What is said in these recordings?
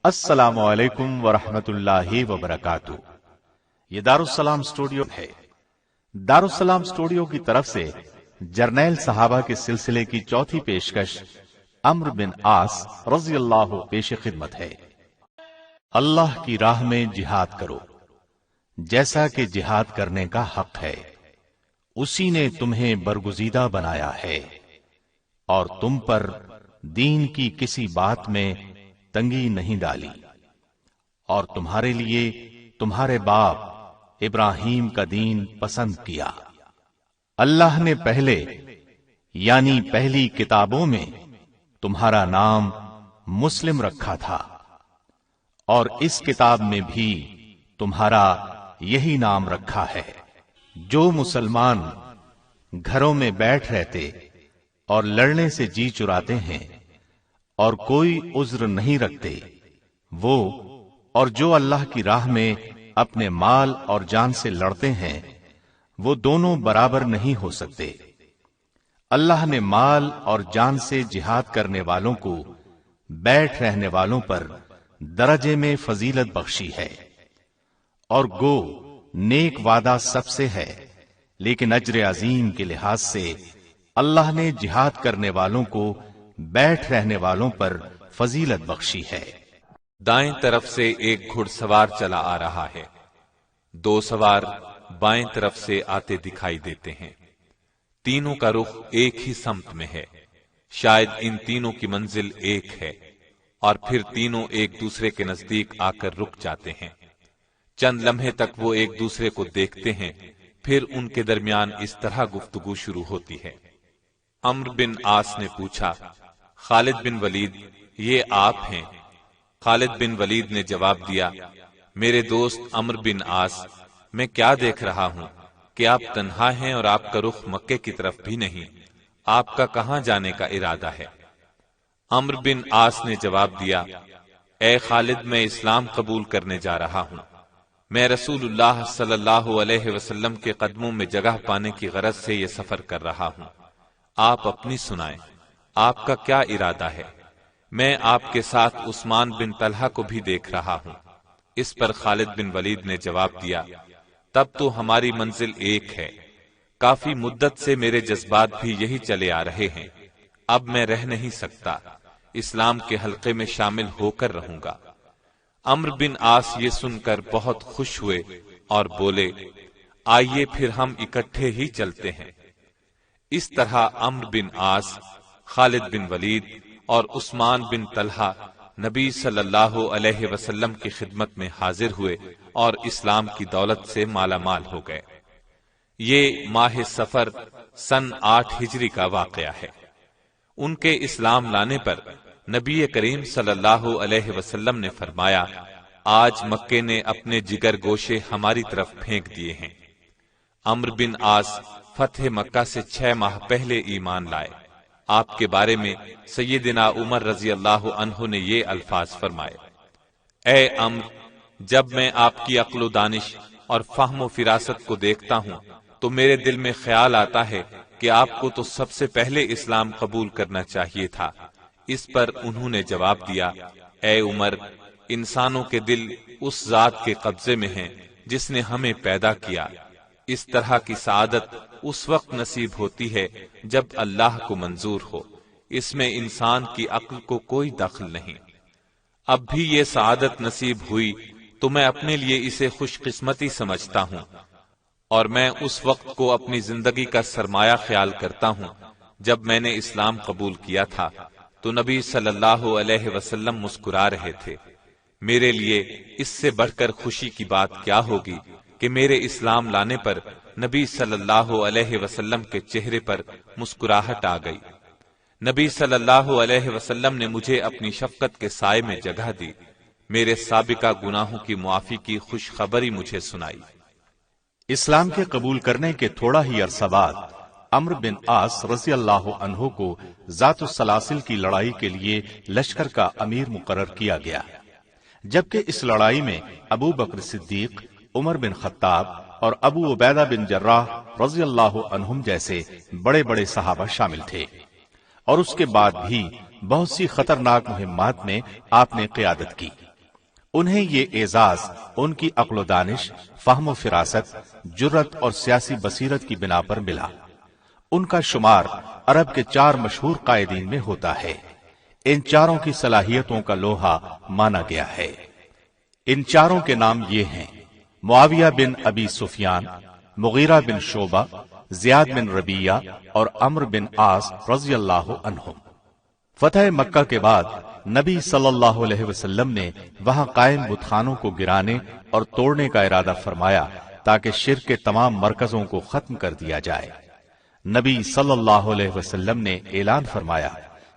السلام علیکم ورحمۃ اللہ وبرکاتہ۔ یہ دارالسلام اسٹوڈیو ہے۔ دارالسلام اسٹوڈیو کی طرف سے جرنیل صحابہ کے سلسلے کی چوتھی پیشکش عمرو بن عاص رضی اللہ پیش خدمت ہے۔ اللہ کی راہ میں جہاد کرو جیسا کہ جہاد کرنے کا حق ہے، اسی نے تمہیں برگزیدہ بنایا ہے اور تم پر دین کی کسی بات میں تنگی نہیں ڈالی، اور تمہارے لیے تمہارے باپ ابراہیم کا دین پسند کیا۔ اللہ نے پہلے یعنی پہلی کتابوں میں تمہارا نام مسلم رکھا تھا، اور اس کتاب میں بھی تمہارا یہی نام رکھا ہے۔ جو مسلمان گھروں میں بیٹھ رہتے اور لڑنے سے جی چراتے ہیں اور کوئی عذر نہیں رکھتے، وہ اور جو اللہ کی راہ میں اپنے مال اور جان سے لڑتے ہیں، وہ دونوں برابر نہیں ہو سکتے۔ اللہ نے مال اور جان سے جہاد کرنے والوں کو بیٹھ رہنے والوں پر درجے میں فضیلت بخشی ہے، اور گو نیک وعدہ سب سے ہے، لیکن اجر عظیم کے لحاظ سے اللہ نے جہاد کرنے والوں کو بیٹھ رہنے والوں پر فضیلت بخشی ہے۔ دائیں طرف سے ایک گھڑ سوار چلا آ رہا ہے، دو سوار بائیں طرف سے آتے دکھائی دیتے ہیں، تینوں کا رخ ایک ہی سمت میں ہے، شاید ان تینوں کی منزل ایک ہے، اور پھر تینوں ایک دوسرے کے نزدیک آ کر رک جاتے ہیں۔ چند لمحے تک وہ ایک دوسرے کو دیکھتے ہیں، پھر ان کے درمیان اس طرح گفتگو شروع ہوتی ہے۔ عمرو بن عاص نے پوچھا، خالد بن ولید، یہ آپ ہیں؟ خالد بن ولید نے جواب دیا، میرے دوست عمرو بن عاص، میں کیا دیکھ رہا ہوں کہ آپ تنہا ہیں اور آپ کا رخ مکے کی طرف بھی نہیں، آپ کا کہاں جانے کا ارادہ ہے؟ عمرو بن عاص نے جواب دیا، اے خالد، میں اسلام قبول کرنے جا رہا ہوں، میں رسول اللہ صلی اللہ علیہ وسلم کے قدموں میں جگہ پانے کی غرض سے یہ سفر کر رہا ہوں، آپ اپنی سنائیں، آپ کا کیا ارادہ ہے؟ میں آپ کے ساتھ عثمان بن طلحہ کو بھی دیکھ رہا ہوں۔ اس پر خالد بن ولید نے جواب دیا، تب تو ہماری منزل ایک ہے، کافی مدت سے میرے جذبات بھی یہی چلے آ رہے ہیں، اب میں رہ نہیں سکتا، اسلام کے حلقے میں شامل ہو کر رہوں گا۔ عمرو بن عاص یہ سن کر بہت خوش ہوئے اور بولے، آئیے پھر ہم اکٹھے ہی چلتے ہیں۔ اس طرح عمرو بن عاص، خالد بن ولید اور عثمان بن طلحہ نبی صلی اللہ علیہ وسلم کی خدمت میں حاضر ہوئے اور اسلام کی دولت سے مالا مال ہو گئے۔ یہ ماہ صفر سن 8 ہجری کا واقعہ ہے۔ ان کے اسلام لانے پر نبی کریم صلی اللہ علیہ وسلم نے فرمایا، آج مکے نے اپنے جگر گوشے ہماری طرف پھینک دیے ہیں۔ عمرو بن عاص فتح مکہ سے 6 ماہ پہلے ایمان لائے۔ آپ کے بارے میں سیدنا عمر رضی اللہ عنہ نے یہ الفاظ فرمائے، اے عمرو، جب میں آپ کی عقل و دانش اور فہم و فراست کو دیکھتا ہوں تو میرے دل میں خیال آتا ہے کہ آپ کو تو سب سے پہلے اسلام قبول کرنا چاہیے تھا۔ اس پر انہوں نے جواب دیا، اے عمر، انسانوں کے دل اس ذات کے قبضے میں ہیں جس نے ہمیں پیدا کیا۔ اس طرح کی سعادت اس وقت نصیب ہوتی ہے جب اللہ کو منظور ہو، اس میں انسان کی عقل کو کوئی دخل نہیں۔ اب بھی یہ سعادت نصیب ہوئی تو میں اپنے لیے اسے خوش قسمتی سمجھتا ہوں، اور میں اس وقت کو اپنی زندگی کا سرمایہ خیال کرتا ہوں جب میں نے اسلام قبول کیا تھا تو نبی صلی اللہ علیہ وسلم مسکرا رہے تھے۔ میرے لیے اس سے بڑھ کر خوشی کی بات کیا ہوگی کہ میرے اسلام لانے پر نبی صلی اللہ علیہ وسلم کے چہرے پر مسکراہٹ آ گئی۔ نبی صلی اللہ علیہ وسلم نے مجھے اپنی شفقت کے سائے میں جگہ دی، میرے سابقہ گناہوں کی معافی کی خوشخبری مجھے سنائی۔ اسلام کے قبول کرنے کے تھوڑا ہی عرصہ بعد عمرو بن عاص رضی اللہ عنہ کو ذات السلاسل کی لڑائی کے لیے لشکر کا امیر مقرر کیا گیا، جبکہ اس لڑائی میں ابو بکر صدیق، عمر بن خطاب اور ابو عبیدہ بن جراح رضی اللہ عنہم جیسے بڑے بڑے صحابہ شامل تھے، اور اس کے بعد بھی بہت سی خطرناک مہمات میں آپ نے قیادت کی۔ انہیں یہ اعزاز ان کی عقل و دانش، فہم و فراست، جرت اور سیاسی بصیرت کی بنا پر ملا۔ ان کا شمار عرب کے 4 مشہور قائدین میں ہوتا ہے۔ ان چاروں کی صلاحیتوں کا لوہا مانا گیا ہے۔ ان چاروں کے نام یہ ہیں: معاویہ بن ابی سفیان، مغیرہ بن شعبہ، زیاد بن ربیہ اور عمرو بن عاص رضی اللہ عنہم۔ فتح مکہ کے بعد نبی صلی اللہ علیہ وسلم نے وہاں قائم بت خانوں کو گرانے اور توڑنے کا ارادہ فرمایا تاکہ شرک کے تمام مرکزوں کو ختم کر دیا جائے۔ نبی صلی اللہ علیہ وسلم نے اعلان فرمایا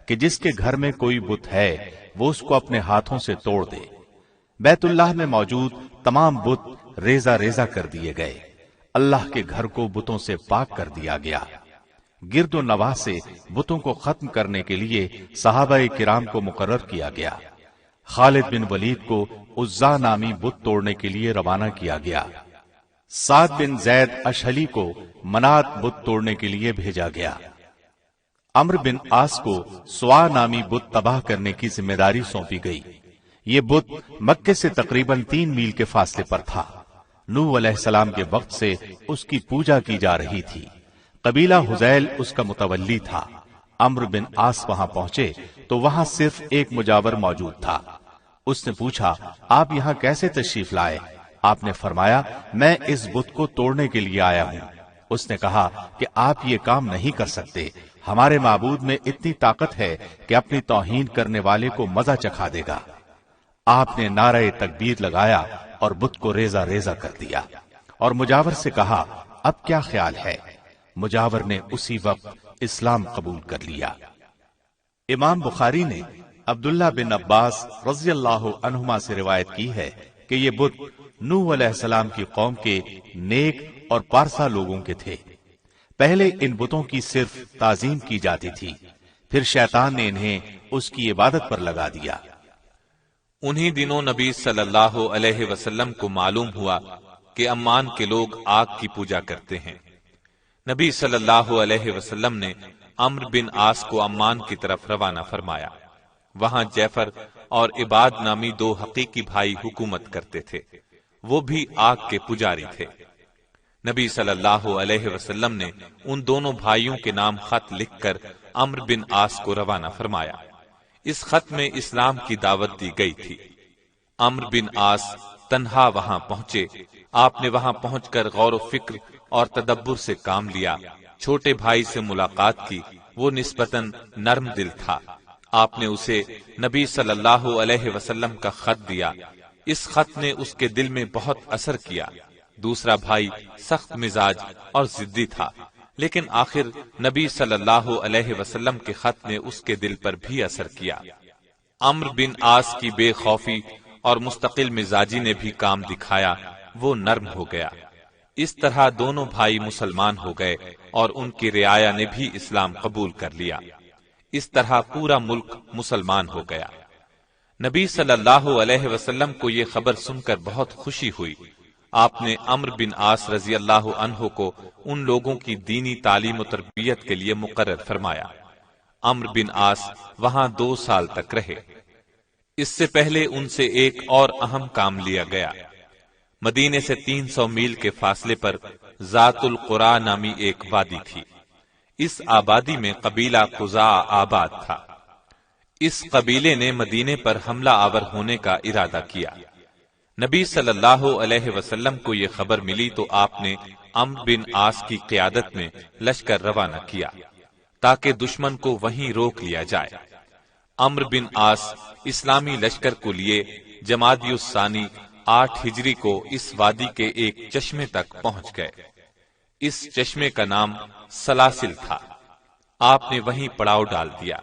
کہ جس کے گھر میں کوئی بت ہے وہ اس کو اپنے ہاتھوں سے توڑ دے۔ بیت اللہ میں موجود تمام بت ریزہ ریزہ کر دیے گئے۔ اللہ کے گھر کو بتوں سے پاک کر دیا گیا۔ گرد و نواح سے بتوں کو ختم کرنے کے لیے صحابہ کرام کو مقرر کیا گیا۔ خالد بن ولید کو عزا نامی بت توڑنے کے لیے روانہ کیا گیا۔ سعد بن زید اشہلی کو منات بت توڑنے کے لیے بھیجا گیا۔ عمرو بن عاص کو سوا نامی بت تباہ کرنے کی ذمہ داری سونپی گئی۔ یہ بت مکے سے تقریباً 3 میل کے فاصلے پر تھا۔ نوح علیہ السلام کے وقت سے اس کی پوجا کی جا رہی تھی۔ قبیلہ حذیل اس کا متولی تھا۔ عمرو بن عاص وہاں پہنچے تو وہاں صرف ایک مجاور موجود تھا۔ اس نے پوچھا، آپ یہاں کیسے تشریف لائے؟ آپ نے فرمایا، میں اس بت کو توڑنے کے لیے آیا ہوں۔ اس نے کہا کہ آپ یہ کام نہیں کر سکتے، ہمارے معبود میں اتنی طاقت ہے کہ اپنی توہین کرنے والے کو مزہ چکھا دے گا۔ آپ نے نعرہ تکبیر لگایا اور بت کو ریزہ ریزہ کر دیا اور مجاور سے کہا، اب کیا خیال ہے؟ مجاور نے اسی وقت اسلام قبول کر لیا۔ امام بخاری نے عبداللہ بن عباس رضی اللہ عنہما سے روایت کی ہے کہ یہ بت نوح علیہ السلام کی قوم کے نیک اور پارسا لوگوں کے تھے۔ پہلے ان بتوں کی صرف تعظیم کی جاتی تھی، پھر شیطان نے انہیں اس کی عبادت پر لگا دیا۔ انہی دنوں نبی صلی اللہ علیہ وسلم کو معلوم ہوا کہ عمان کے لوگ آگ کی پوجا کرتے ہیں۔ نبی صلی اللہ علیہ وسلم نے عمرو بن عاص کو عمان کی طرف روانہ فرمایا۔ وہاں جعفر اور عباد نامی 2 حقیقی بھائی حکومت کرتے تھے، وہ بھی آگ کے پجاری تھے۔ نبی صلی اللہ علیہ وسلم نے ان دونوں بھائیوں کے نام خط لکھ کر عمرو بن عاص کو روانہ فرمایا۔ اس خط میں اسلام کی دعوت دی گئی تھی۔ عمرو بن عاص تنہا وہاں پہنچے۔ آپ نے وہاں پہنچ کر غور و فکر اور تدبر سے کام لیا۔ چھوٹے بھائی سے ملاقات کی، وہ نسبتاً نرم دل تھا۔ آپ نے اسے نبی صلی اللہ علیہ وسلم کا خط دیا۔ اس خط نے اس کے دل میں بہت اثر کیا۔ دوسرا بھائی سخت مزاج اور ضدی تھا، لیکن آخر نبی صلی اللہ علیہ وسلم کے خط نے اس کے دل پر بھی اثر کیا۔ عمرو بن عاص کی بے خوفی اور مستقل مزاجی نے بھی کام دکھایا، وہ نرم ہو گیا۔ اس طرح دونوں بھائی مسلمان ہو گئے اور ان کی رعایا نے بھی اسلام قبول کر لیا۔ اس طرح پورا ملک مسلمان ہو گیا۔ نبی صلی اللہ علیہ وسلم کو یہ خبر سن کر بہت خوشی ہوئی۔ آپ نے عمرو بن عاص رضی اللہ عنہ کو ان لوگوں کی دینی تعلیم و تربیت کے لیے مقرر فرمایا۔ عمرو بن عاص وہاں 2 سال تک رہے۔ اس سے پہلے ان سے ایک اور اہم کام لیا گیا۔ مدینے سے 300 میل کے فاصلے پر ذات القرا نامی ایک وادی تھی۔ اس آبادی میں قبیلہ قزاع آباد تھا۔ اس قبیلے نے مدینے پر حملہ آور ہونے کا ارادہ کیا۔ نبی صلی اللہ علیہ وسلم کو یہ خبر ملی تو آپ نے عمرو بن عاص کی قیادت میں لشکر روانہ کیا تاکہ دشمن کو وہیں روک لیا جائے۔ عمرو بن عاص اسلامی لشکر کو لیے جمادی الثانی 8 ہجری کو اس وادی کے ایک چشمے تک پہنچ گئے۔ اس چشمے کا نام سلاسل تھا۔ آپ نے وہیں پڑاؤ ڈال دیا۔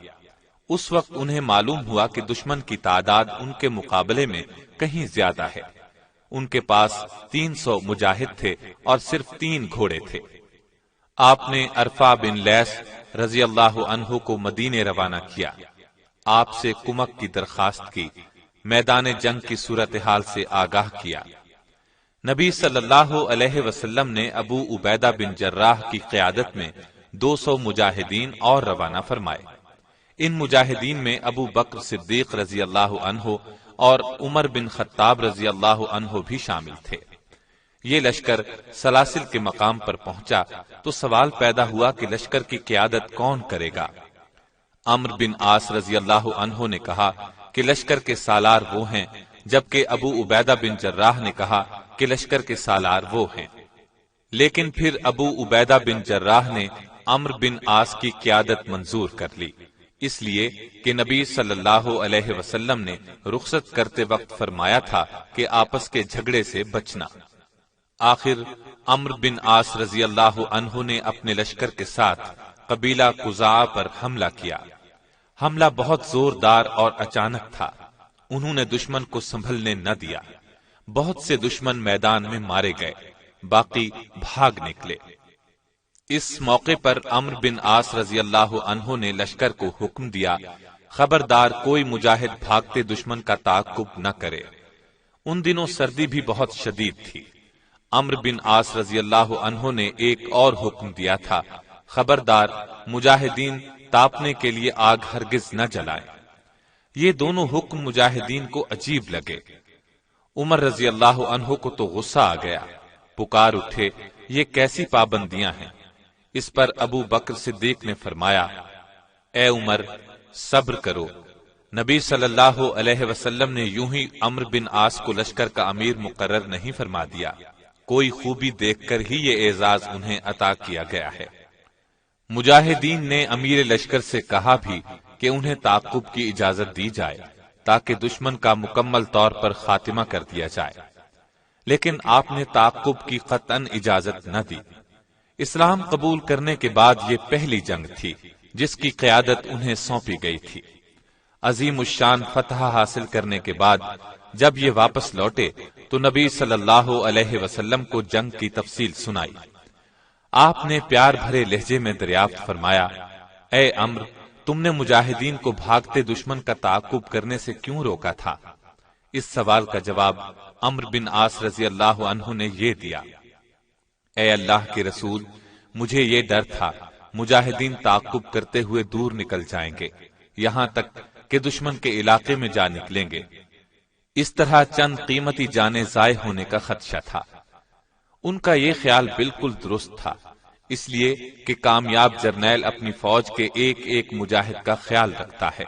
اس وقت انہیں معلوم ہوا کہ دشمن کی تعداد ان کے مقابلے میں کہیں زیادہ ہے۔ ان کے پاس 300 مجاہد تھے اور صرف 3 گھوڑے تھے۔ آپ نے عرفہ بن لیس رضی اللہ عنہ کو مدینے روانہ کیا۔ آپ سے کمک کی درخواست کی، میدان جنگ کی صورتحال سے آگاہ کیا۔ نبی صلی اللہ علیہ وسلم نے ابو عبیدہ بن جراح کی قیادت میں 200 مجاہدین اور روانہ فرمائے۔ ان مجاہدین میں ابو بکر صدیق رضی اللہ عنہ اور عمر بن خطاب رضی اللہ عنہ بھی شامل تھے۔ یہ لشکر سلاسل کے مقام پر پہنچا تو سوال پیدا ہوا کہ لشکر کی قیادت کون کرے گا؟ عمرو بن عاص رضی اللہ عنہ نے کہا کہ لشکر کے سالار وہ ہیں، جبکہ ابو عبیدہ بن جراح نے کہا کہ لشکر کے سالار وہ ہیں۔ لیکن پھر ابو عبیدہ بن جراح نے عمرو بن عاص کی قیادت منظور کر لی، اس لیے کہ نبی صلی اللہ علیہ وسلم نے رخصت کرتے وقت فرمایا تھا کہ آپس کے جھگڑے سے بچنا۔ آخر عمرو بن عاص رضی اللہ عنہ نے اپنے لشکر کے ساتھ قبیلہ قزاع پر حملہ کیا۔ حملہ بہت زوردار اور اچانک تھا، انہوں نے دشمن کو سنبھلنے نہ دیا۔ بہت سے دشمن میدان میں مارے گئے، باقی بھاگ نکلے۔ اس موقع پر عمرو بن عاص رضی اللہ عنہ نے لشکر کو حکم دیا، خبردار کوئی مجاہد بھاگتے دشمن کا تعاقب نہ کرے۔ ان دنوں سردی بھی بہت شدید تھی۔ عمرو بن عاص رضی اللہ عنہ نے ایک اور حکم دیا تھا، خبردار مجاہدین تاپنے کے لیے آگ ہرگز نہ جلائیں۔ یہ دونوں حکم مجاہدین کو عجیب لگے۔ عمر رضی اللہ عنہ کو تو غصہ آ گیا، پکار اٹھے، یہ کیسی پابندیاں ہیں؟ اس پر ابو بکر صدیق نے فرمایا، اے عمر صبر کرو، نبی صلی اللہ علیہ وسلم نے یوں ہی عمرو بن عاص کو لشکر کا امیر مقرر نہیں فرما دیا، کوئی خوبی دیکھ کر ہی یہ اعزاز انہیں عطا کیا گیا ہے۔ مجاہدین نے امیر لشکر سے کہا بھی کہ انہیں تعاقب کی اجازت دی جائے تاکہ دشمن کا مکمل طور پر خاتمہ کر دیا جائے، لیکن آپ نے تعاقب کی قطعاً اجازت نہ دی۔ اسلام قبول کرنے کے بعد یہ پہلی جنگ تھی جس کی قیادت انہیں سونپی گئی تھی۔ عظیم الشان فتح حاصل کرنے کے بعد جب یہ واپس لوٹے تو نبی صلی اللہ علیہ وسلم کو جنگ کی تفصیل سنائی۔ آپ نے پیار بھرے لہجے میں دریافت فرمایا، اے عمرو، تم نے مجاہدین کو بھاگتے دشمن کا تعاقب کرنے سے کیوں روکا تھا؟ اس سوال کا جواب عمرو بن عاص رضی اللہ عنہ نے یہ دیا، اے اللہ کے رسول، مجھے یہ ڈر تھا مجاہدین تعاقب کرتے ہوئے دور نکل جائیں گے، یہاں تک کہ دشمن کے علاقے میں جا نکلیں گے۔ اس طرح چند قیمتی جانیں ضائع ہونے کا خدشہ تھا۔ ان کا یہ خیال بالکل درست تھا، اس لیے کہ کامیاب جرنیل اپنی فوج کے ایک ایک مجاہد کا خیال رکھتا ہے۔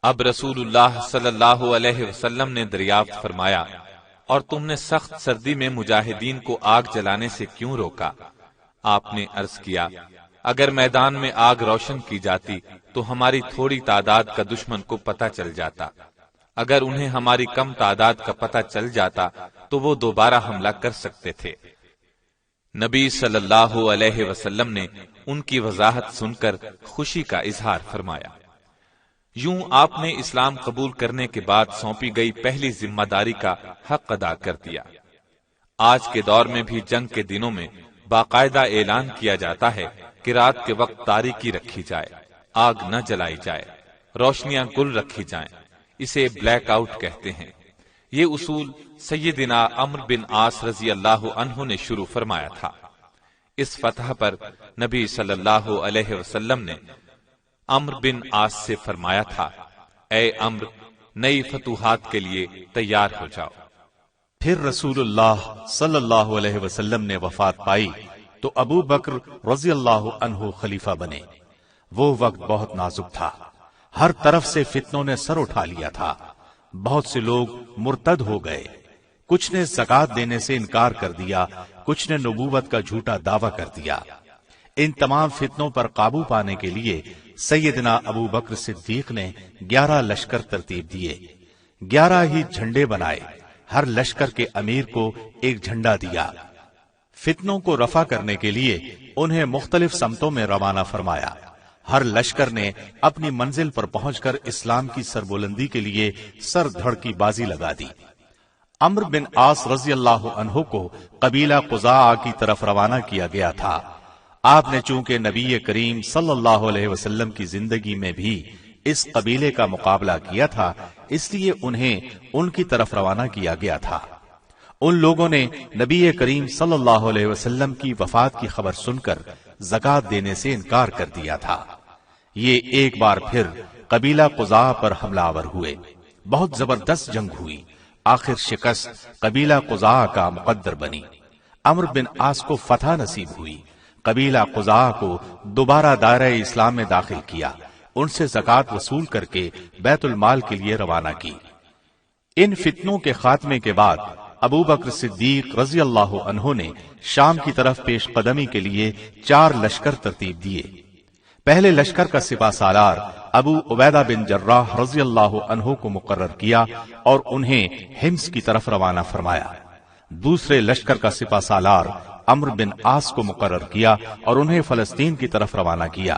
اب رسول اللہ صلی اللہ علیہ وسلم نے دریافت فرمایا، اور تم نے سخت سردی میں مجاہدین کو آگ جلانے سے کیوں روکا؟ آپ نے عرض کیا، اگر میدان میں آگ روشن کی جاتی تو ہماری تھوڑی تعداد کا دشمن کو پتہ چل جاتا، اگر انہیں ہماری کم تعداد کا پتہ چل جاتا تو وہ دوبارہ حملہ کر سکتے تھے۔ نبی صلی اللہ علیہ وسلم نے ان کی وضاحت سن کر خوشی کا اظہار فرمایا۔ یوں آپ نے اسلام قبول کرنے کے بعد سونپی گئی پہلی ذمہ داری کا حق ادا کر دیا۔ آج کے دور میں بھی جنگ کے دنوں میں باقاعدہ اعلان کیا جاتا ہے کہ رات کے وقت تاریکی رکھی جائے، آگ نہ جلائی جائے، روشنیاں گل رکھی جائیں، اسے بلیک آؤٹ کہتے ہیں۔ یہ اصول سیدنا عمرو بن عاص رضی اللہ عنہ نے شروع فرمایا تھا۔ اس فتح پر نبی صلی اللہ علیہ وسلم نے عمرو بن عاص سے فرمایا تھا، اے عمرو، نئی فتوحات کے لیے تیار ہو جاؤ۔ پھر رسول اللہ صلی اللہ علیہ وسلم نے وفات پائی تو ابو بکر رضی اللہ عنہ خلیفہ بنے۔ وہ وقت بہت نازک تھا، ہر طرف سے فتنوں نے سر اٹھا لیا تھا، بہت سے لوگ مرتد ہو گئے، کچھ نے زکوٰۃ دینے سے انکار کر دیا، کچھ نے نبوت کا جھوٹا دعویٰ کر دیا۔ ان تمام فتنوں پر قابو پانے کے لیے سیدنا ابو بکر صدیق نے 11 لشکر ترتیب دیے، 11 ہی جھنڈے بنائے، ہر لشکر کے امیر کو ایک جھنڈا دیا۔ فتنوں کو رفع کرنے کے لیے انہیں مختلف سمتوں میں روانہ فرمایا۔ ہر لشکر نے اپنی منزل پر پہنچ کر اسلام کی سربلندی کے لیے سر دھڑ کی بازی لگا دی۔ عمرو بن عاص رضی اللہ عنہ کو قبیلہ قزاع کی طرف روانہ کیا گیا تھا۔ آپ نے چونکہ نبی کریم صلی اللہ علیہ وسلم کی زندگی میں بھی اس قبیلے کا مقابلہ کیا تھا، اس لیے انہیں ان کی طرف روانہ کیا گیا تھا۔ ان لوگوں نے نبی کریم صلی اللہ علیہ وسلم کی وفات کی خبر سن کر زکوٰۃ دینے سے انکار کر دیا تھا۔ یہ ایک بار پھر قبیلہ قزاع پر حملہ آور ہوئے۔ بہت زبردست جنگ ہوئی، آخر شکست قبیلہ قزاع کا مقدر بنی۔ عمرو بن عاص کو فتح نصیب ہوئی، قبیلہ قزاع کو دوبارہ دائرہ اسلام میں داخل کیا، ان سے زکوٰۃ وصول کر کے بیت المال کے لیے روانہ کی۔ ان فتنوں کے خاتمے کے بعد ابو بکر صدیق رضی اللہ عنہ نے شام کی طرف پیش قدمی کے لیے 4 لشکر ترتیب دیے۔ پہلے لشکر کا سپہ سالار ابو عبیدہ بن جراح رضی اللہ عنہ کو مقرر کیا اور انہیں حمص کی طرف روانہ فرمایا۔ دوسرے لشکر کا سپہ سالار عمرو بن عاص کو مقرر کیا اور انہیں فلسطین کی طرف روانہ کیا۔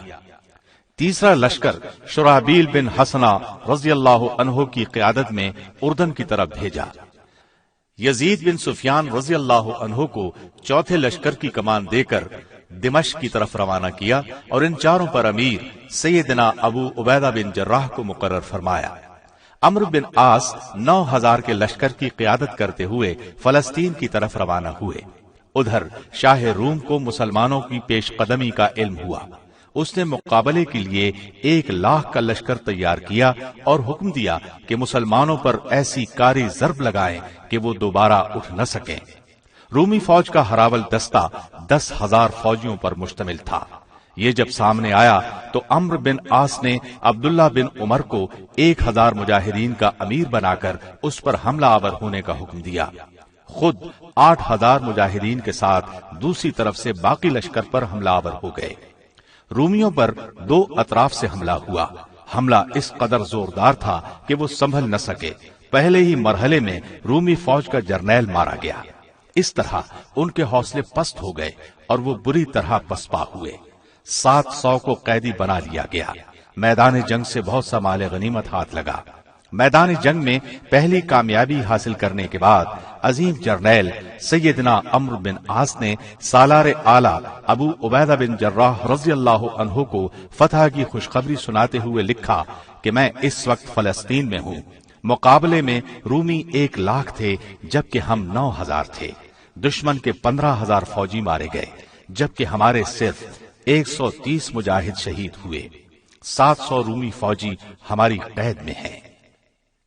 تیسرا لشکر شرحبیل بن حسنہ رضی اللہ عنہ کی قیادت میں اردن کی طرف بھیجا۔ یزید بن سفیان رضی اللہ عنہ کو چوتھے لشکر کی کمان دے کر دمشق کی طرف روانہ کیا اور ان چاروں پر امیر سیدنا ابو عبیدہ بن جراح کو مقرر فرمایا۔ عمرو بن عاص 9000 کے لشکر کی قیادت کرتے ہوئے فلسطین کی طرف روانہ ہوئے۔ ادھر شاہ روم کو مسلمانوں کی پیش قدمی کا علم ہوا، اس نے مقابلے کے لیے 1,00,000 کا لشکر تیار کیا اور حکم دیا کہ مسلمانوں پر ایسی کاری ضرب لگائیں کہ وہ دوبارہ اٹھ نہ سکیں۔ رومی فوج کا ہراول دستہ 10,000 فوجیوں پر مشتمل تھا۔ یہ جب سامنے آیا تو عمرو بن عاص نے عبداللہ بن عمر کو 1000 مجاہدین کا امیر بنا کر اس پر حملہ آور ہونے کا حکم دیا۔ خود 8000 مجاہدین کے ساتھ دوسری طرف سے باقی لشکر پر حملہ آور ہو گئے۔ رومیوں پر 2 اطراف سے حملہ ہوا۔ حملہ اس قدر زوردار تھا کہ وہ سنبھل نہ سکے، پہلے ہی مرحلے میں رومی فوج کا جرنیل مارا گیا۔ اس طرح ان کے حوصلے پست ہو گئے اور وہ بری طرح پسپا ہوئے۔ 700 کو قیدی بنا لیا گیا۔ میدان جنگ سے بہت سا مال غنیمت ہاتھ لگا۔ میدان جنگ میں پہلی کامیابی حاصل کرنے کے بعد عظیم جرنیل سیدنا عمرو بن عاص نے سالار اعلیٰ ابو عبیدہ بن جراح رضی اللہ عنہ کو فتح کی خوشخبری سناتے ہوئے لکھا کہ میں اس وقت فلسطین میں ہوں۔ مقابلے میں رومی 1,00,000 تھے جبکہ ہم 9000 تھے۔ دشمن کے 15,000 فوجی مارے گئے جبکہ ہمارے صرف 130 مجاہد شہید ہوئے۔ 700 رومی فوجی ہماری قید میں ہیں۔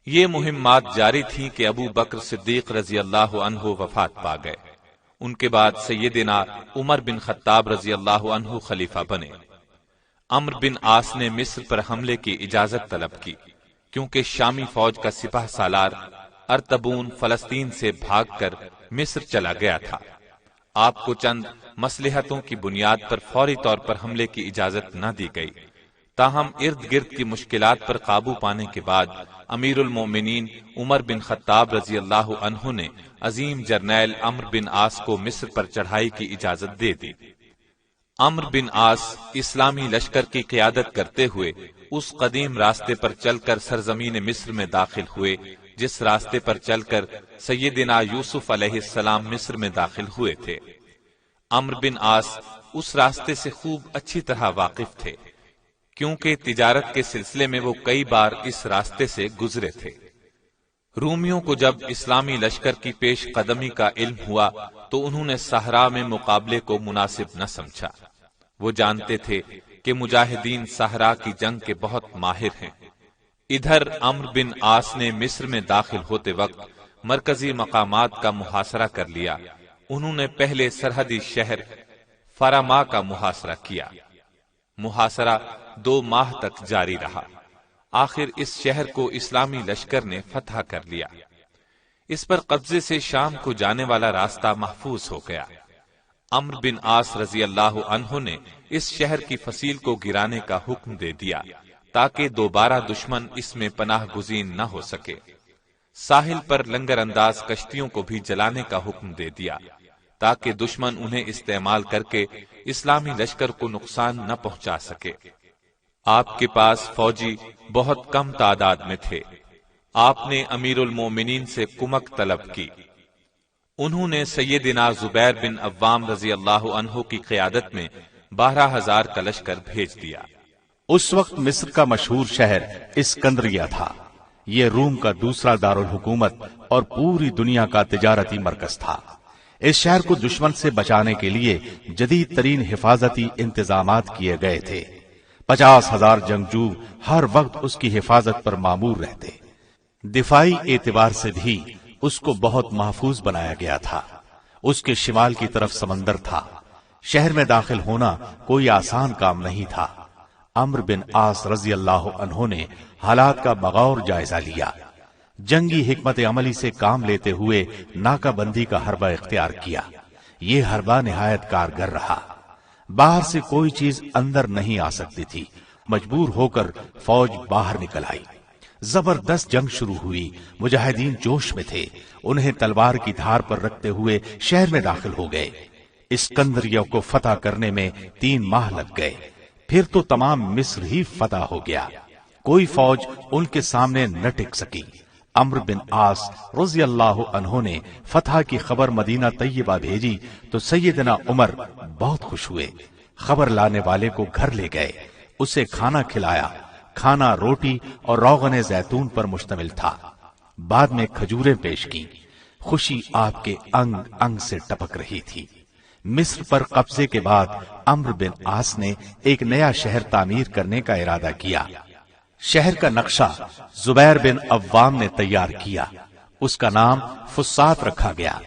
یہ مہمات جاری تھیں کہ ابو بکر صدیق رضی اللہ عنہ وفات پا گئے۔ ان کے بعد سیدنا عمر بن خطاب رضی اللہ عنہ خلیفہ بنے۔ عمرو بن عاص نے مصر پر حملے کی اجازت طلب کی، کیونکہ شامی فوج کا سپہ سالار ارتبون فلسطین سے بھاگ کر مصر چلا گیا تھا۔ آپ کو چند مصلحتوں کی بنیاد پر فوری طور پر حملے کی اجازت نہ دی گئی، تاہم ارد گرد کی مشکلات پر قابو پانے کے بعد امیر المومنین عمر بن خطاب رضی اللہ عنہ نے عظیم جرنیل عمرو بن عاص کو مصر پر چڑھائی کی اجازت دے دی۔ عمرو بن عاص اسلامی لشکر کی قیادت کرتے ہوئے اس قدیم راستے پر چل کر سرزمین مصر میں داخل ہوئے جس راستے پر چل کر سیدنا یوسف علیہ السلام مصر میں داخل ہوئے تھے۔ عمرو بن عاص اس راستے سے خوب اچھی طرح واقف تھے، کیونکہ تجارت کے سلسلے میں وہ کئی بار اس راستے سے گزرے تھے۔ رومیوں کو جب اسلامی لشکر کی پیش قدمی کا علم ہوا تو انہوں نے صحرا میں مقابلے کو مناسب نہ سمجھا۔ وہ جانتے تھے کہ مجاہدین صحرا کی جنگ کے بہت ماہر ہیں۔ ادھر عمرو بن عاص نے مصر میں داخل ہوتے وقت مرکزی مقامات کا محاصرہ کر لیا۔ انہوں نے پہلے سرحدی شہر فرما کا محاصرہ کیا۔ محاصرہ 2 ماہ تک جاری رہا۔ آخر اس شہر کو اسلامی لشکر نے فتح کر لیا۔ اس پر قبضے سے شام کو جانے والا راستہ محفوظ ہو گیا۔ عمرو بن عاص رضی اللہ عنہ نے اس شہر کی فصیل کو گرانے کا حکم دے دیا تاکہ دوبارہ دشمن اس میں پناہ گزین نہ ہو سکے۔ ساحل پر لنگر انداز کشتیوں کو بھی جلانے کا حکم دے دیا تاکہ دشمن انہیں استعمال کر کے اسلامی لشکر کو نقصان نہ پہنچا سکے۔ آپ کے پاس فوجی بہت کم تعداد میں تھے۔ آپ نے امیر المومنین سے کمک طلب کی۔ انہوں نے سیدنا زبیر بن عوام رضی اللہ عنہ کی قیادت میں 12,000 کا لشکر بھیج دیا۔ اس وقت مصر کا مشہور شہر اسکندریہ تھا۔ یہ روم کا دوسرا دارالحکومت اور پوری دنیا کا تجارتی مرکز تھا۔ اس شہر کو دشمن سے بچانے کے لیے جدید ترین حفاظتی انتظامات کیے گئے تھے۔ 50,000 جنگجو ہر وقت اس کی حفاظت پر مامور رہتے۔ دفاعی اعتبار سے بھی اس کو بہت محفوظ بنایا گیا تھا۔ اس کے شمال کی طرف سمندر تھا۔ شہر میں داخل ہونا کوئی آسان کام نہیں تھا۔ عمرو بن عاص رضی اللہ عنہ نے حالات کا بغور جائزہ لیا، جنگی حکمت عملی سے کام لیتے ہوئے ناکہ بندی کا حربہ اختیار کیا۔ یہ حربہ نہایت کارگر رہا۔ باہر سے کوئی چیز اندر نہیں آ سکتی تھی۔ مجبور ہو کر فوج باہر نکل آئی۔ زبردست جنگ شروع ہوئی۔ مجاہدین جوش میں تھے۔ انہیں تلوار کی دھار پر رکھتے ہوئے شہر میں داخل ہو گئے۔ اسکندریہ کو فتح کرنے میں 3 ماہ لگ گئے۔ پھر تو تمام مصر ہی فتح ہو گیا۔ کوئی فوج ان کے سامنے نہ ٹک سکی۔ عمرو بن عاص رضی اللہ عنہ نے فتح کی خبر مدینہ طیبہ بھیجی تو سیدنا عمر بہت خوش ہوئے۔ خبر لانے والے کو گھر لے گئے، اسے کھانا کھلایا۔ کھانا روٹی اور روغن زیتون پر مشتمل تھا۔ بعد میں کھجوریں پیش کی۔ خوشی آپ کے انگ انگ سے ٹپک رہی تھی۔ مصر پر قبضے کے بعد عمرو بن عاص نے ایک نیا شہر تعمیر کرنے کا ارادہ کیا۔ شہر کا نقشہ زبیر بن عوام نے تیار کیا۔ اس کا نام فسطاط رکھا گیا۔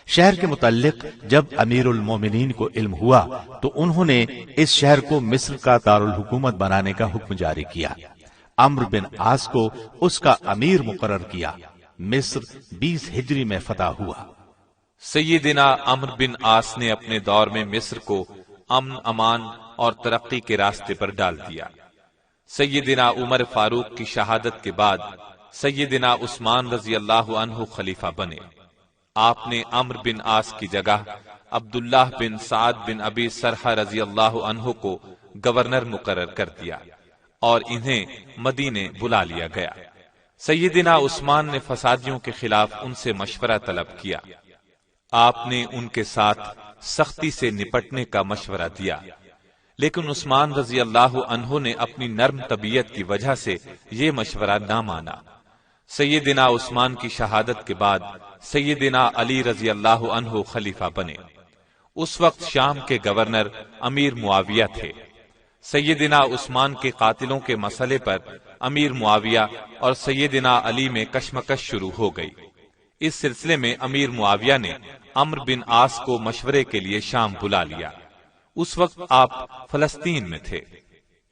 شہر کے متعلق جب امیر المومنین کو علم ہوا تو انہوں نے اس شہر کو مصر کا دارالحکومت بنانے کا حکم جاری کیا۔ عمرو بن عاص کو اس کا امیر مقرر کیا۔ مصر 20 ہجری میں فتح ہوا۔ سیدنا عمرو بن عاص نے اپنے دور میں مصر کو امن، امان اور ترقی کے راستے پر ڈال دیا۔ سیدنا عمر فاروق کی شہادت کے بعد سیدنا عثمان رضی اللہ عنہ خلیفہ بنے۔ آپ نے عمرو بن عاص کی جگہ عبداللہ بن سعد بن ابی سرحہ رضی اللہ عنہ کو گورنر مقرر کر دیا اور انہیں مدینے بلا لیا گیا۔ سیدنا عثمان نے فسادیوں کے خلاف ان سے مشورہ طلب کیا۔ آپ نے ان کے ساتھ سختی سے نپٹنے کا مشورہ دیا، لیکن عثمان رضی اللہ عنہ نے اپنی نرم طبیعت کی وجہ سے یہ مشورہ نہ مانا۔ سیدنا عثمان کی شہادت کے بعد سیدنا علی رضی اللہ عنہ خلیفہ بنے۔ اس وقت شام کے گورنر امیر معاویہ تھے۔ سیدنا عثمان کے قاتلوں کے مسئلے پر امیر معاویہ اور سیدنا علی میں کشمکش شروع ہو گئی۔ اس سلسلے میں امیر معاویہ نے عمرو بن عاص کو مشورے کے لیے شام بلا لیا۔ اس وقت آپ فلسطین میں تھے۔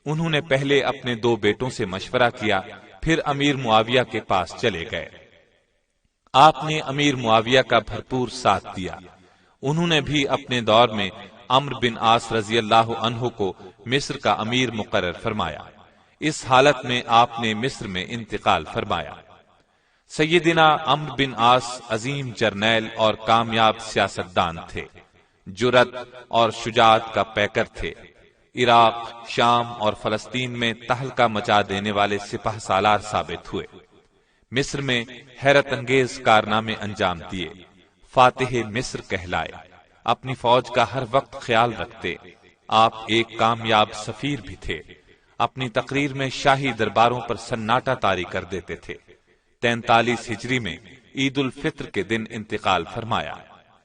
انہوں نے پہلے اپنے 2 بیٹوں سے مشورہ کیا، پھر امیر معاویہ کے پاس چلے گئے۔ آپ نے امیر معاویہ کا بھرپور ساتھ دیا۔ انہوں نے بھی اپنے دور میں عمرو بن عاص رضی اللہ عنہ کو مصر کا امیر مقرر فرمایا۔ اس حالت میں آپ نے مصر میں انتقال فرمایا۔ سیدنا عمرو بن عاص عظیم جرنیل اور کامیاب سیاستدان تھے، جرأت اور شجاعت کا پیکر تھے۔ عراق، شام اور فلسطین میں تہلکہ مچا دینے والے سپہ سالار ثابت ہوئے۔ مصر میں حیرت انگیز کارنامے انجام دیے۔ فاتح مصر کہلائے۔ اپنی فوج کا ہر وقت خیال رکھتے۔ آپ ایک کامیاب سفیر بھی تھے۔ اپنی تقریر میں شاہی درباروں پر سناٹا طاری کر دیتے تھے۔ 43 ہجری میں عید الفطر کے دن انتقال فرمایا۔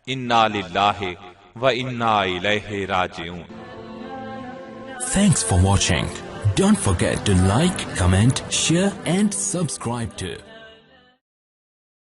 انا للہ و انا الیہ راجعون۔ Thanks for watching. Don't forget to like, comment, share and subscribe to